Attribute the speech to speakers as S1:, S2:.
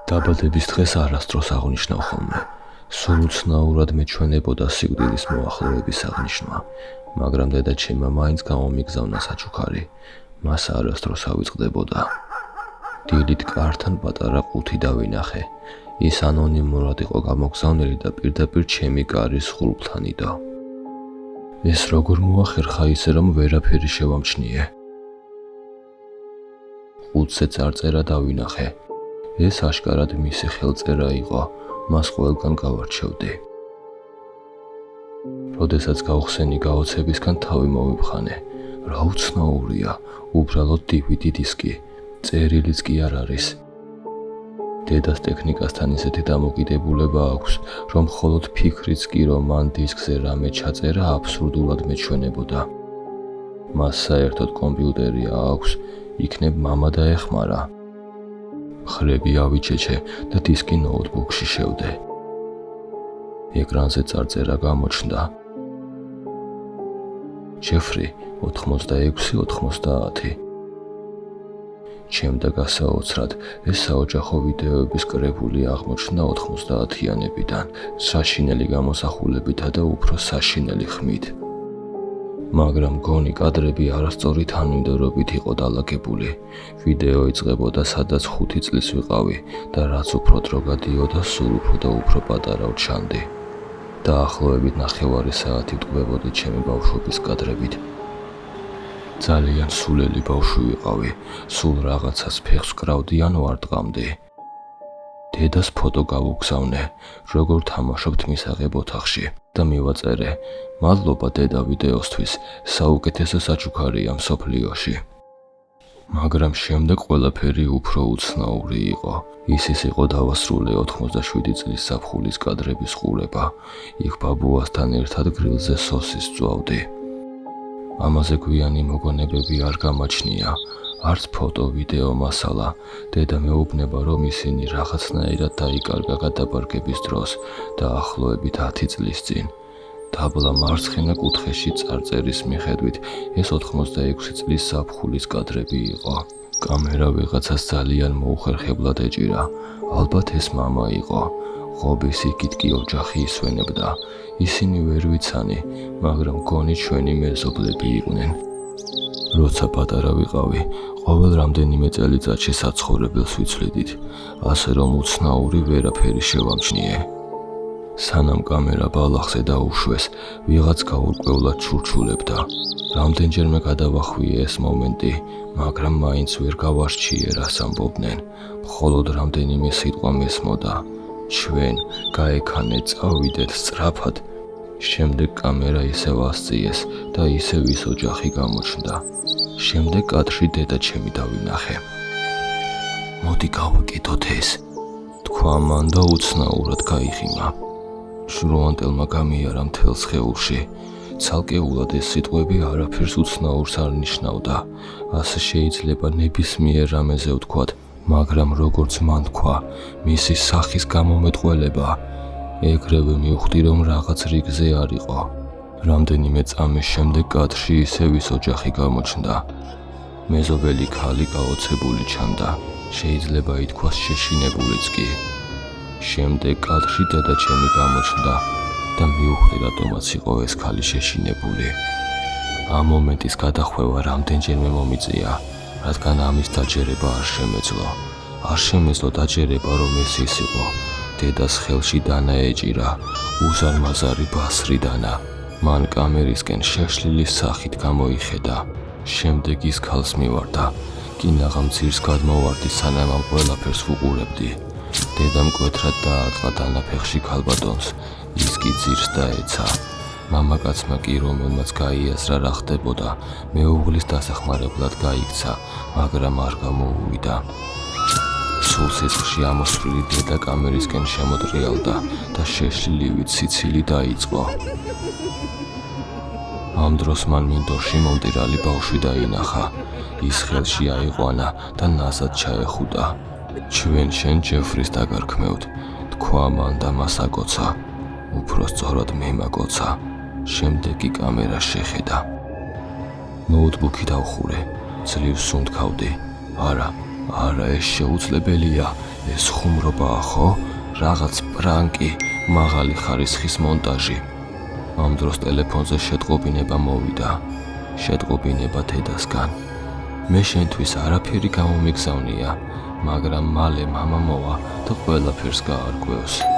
S1: დაბადების დღეს არასდროს აღნიშნავ ხოლმე. სულ უცნაურად მეჩვენებოდა სიკვდილის მოახლოების აღნიშვნა, მაგრამ დედაჩემმა მაინც გამომიგზავნა საჩუქარი. მას არასდროს ავიწყდებოდა. დილით კართან პატარა ყუთი დავინახე. ის ანონიმურად იყო გამოგზავნილი და პირდაპირ ჩემი კარის ხულფთან იდო. ეს როგორ მოახერხა ისე, რომ ვერაფერი შევამჩნიე. ყუთზე წარწერა დავინახე. ეს აშკარად მისი ხელწერა იყო, მას ყველგან გავარჩევდი. როდესაც გავხსენი გაოცებისგან თავი მოვიფხანე. რა უცნაურია, უბრალოდ DVD დისკი, წერილიც კი არ არის. დედას ტექნიკასთან ისეთი დამოკიდებულება აქვს, რომ მხოლოდ ფიქრიც კი რომ მან დისკზე რამე ჩაწერა აბსურდულად მეჩვენებოდა. მას საერთოდ კომპიუტერი აქვს, იქნებ მამა დაეხმარა. ხრები ავიჩეჩე და დისკი ნოუთბუქში შევდე. ეკრანზე წარწერა გამოჩნდა. ჯეფრი 86-90. ჩემ და გასაოცრად ეს საოჯახო ვიდეოების კრებული აღმოჩნდა 90-იანებიდან, საშინელი გამოსახულებითა და უფრო საშინელი ხმით. მაგრამ გონი კადრები არასწორი თანმიმდევრობით იყო დალაგებული. ვიდეო იწყებოდა, სადაც 5 წლის ვიყავი და რაც უფრო დრო გადიოდა, სულ უფრო და უფრო პატარა ვჩანდი. დაახლოებით 9 საათი ვტკბებოდი ჩემი ბავშვობის კადრებით. ძალიან სულელი ბავშვი ვიყავი, სულ რაღაცას ფეხს ვკრავდი ან ვარტყამდი. დედას ფოტო გავუგზავნე, როგორ თამაშობთ მისაღებ ოთახში და მივაწერე: მადლობა დედა ვიდეოსთვის, საუკეთესო საჩუქარია მსოფლიოში. მაგრამ შემდეგ ყველაფერი უფრო უცნაური იყო. ის იყო დავასრულე 87 წლის ზაფხულის კადრების ყურება. იქ ბაბუასთან ერთად გრილზე სოსის წვავდი. ამაზე გვიანი მოგონებები არ გამაჩნია, არც ფოტო, ვიდეო მასალა. დედა მეუბნება, რომ ისინი რაღაცნაირად დაიკარგა გადაბარგების დროს, დაახლოებით 10 წლის წინ. დაბლა მარცხენა კუთხეში წარწერის მიხედვით ეს 86 წლის ზაფხულის კადრები იყო. კამერა ვიღაცას ძალიან მოუხერხებლად ეჭირა. ალბათ ეს მამა იყო. ღობის იქით კი ოჯახი ისვენებდა. ისინი ვერ ვიცანი, მაგრამ გონი ჩვენი მეზობლები იყვნენ. როცა პატარა ვიყავი, ყოველ რამდენიმე წელიწადში საცხოვრებელს ვიცვლიდით, ასე რომ უცნაური ვერაფერი შევამჩნიე. სანამ კამერა ბალახზე დაუშვეს, ვიღაც გაურკვევლად ჩურჩულებდა. რამდენჯერმე გადავახვიე ეს მომენტი, მაგრამ მაინც ვერ გავარჩიე, რას ამბობდნენ. მხოლოდ რამდენიმე სიტყვა მესმოდა: ჩვენ გაექანე, წავიდეთ სწრაფად. შემდეგ კამერა ისევ ასწიეს და ისევ ის ოჯახი გამოჩნდა. შემდეგ კადრში დედაჩემი დავინახე. მოდი გავაკეთოთ ეს, თქვა მან და უცნაურად გაიღიმა. შრუანტელმა გამიარა მთელ სხეულში. ცალკეულად ეს სიტყვები არაფერს უცნაურს არ ნიშნავდა. ასე შეიძლება ნებისმიერ რამეზე ვთქვათ, მაგრამ როგორც მან თქვა, მისი სახის გამომეტყველება. ეგრევე მივხვდი, რომ რაღაც რიგზე არ იყო. რამდენიმე წამის შემდეგ კადრში ისევ ის ოჯახი გამოჩნდა. მეზობელი ქალი გაოცებული ჩანდა, შეიძლება ითქვას შეშინებულიც კი. შემდეგ კადრში დედაჩემი გამოჩნდა და მივხვდი, რატომაც იყო ეს ქალი შეშინებული. ამ მომენტის გადახვევა რამდენჯერმე მომიწია, რადგან ამის დაჯერება არ შემეძლო. არ შემეძლო დაჯერება, რომ ეს ის იყო. დედას ხელში დანა ეჭირა, უზარმაზარი ბასრი დანა. მან კამერისკენ შეშლილი სახით გამოიხედა. შემდეგ ის ქალს მივარდა. კინაღამ ძირს გადმოვარდი, სანამ ამ ყველაფერს ვუყურებდი. დედა მკვეთრად დაარტყა დანაფეხში ქალბატონს, ის კი ძირს დაეცა. მამაკაცმა კი, რომელმაც გაიაზრა რა ხდებოდა, მეუღლის დასახმარებლად გაიქცა, მაგრამ არ გამოუვიდა. სულ სისხლში ამოსვლილი დედა კამერისკენ შემოტრიალდა და შეშლილივით სიცილი დაიწყო. ამ დროს მან მინდორში მომტირალი ბავშვი დაინახა. ის ხელში აიყვანა და ნაზად ჩაეხუტა. ჩვენ შენ ჯეფრის დაგარქმევთ, თქვა მან და მას აკოცა. უფრო სწორად მე მაკოცა. შემდეგ კი კამერა შეხედა. ნოუთბუქი დავხურე, ძლივს სუნთქავდი. არა, არა, ეს შეუძლებელია. ეს ხუმრობაა, ხო? რაღაც პრანკი, მაღალი ხარისხის მონტაჟი. ამ დროს ტელეფონზე შეტყობინება მოვიდა. შეტყობინება დედასგან. მე შენთვის არაფერი გამომიგზავნია, მაგრამ მალე მამა მოვა და ყველაფერს გაარკვევს.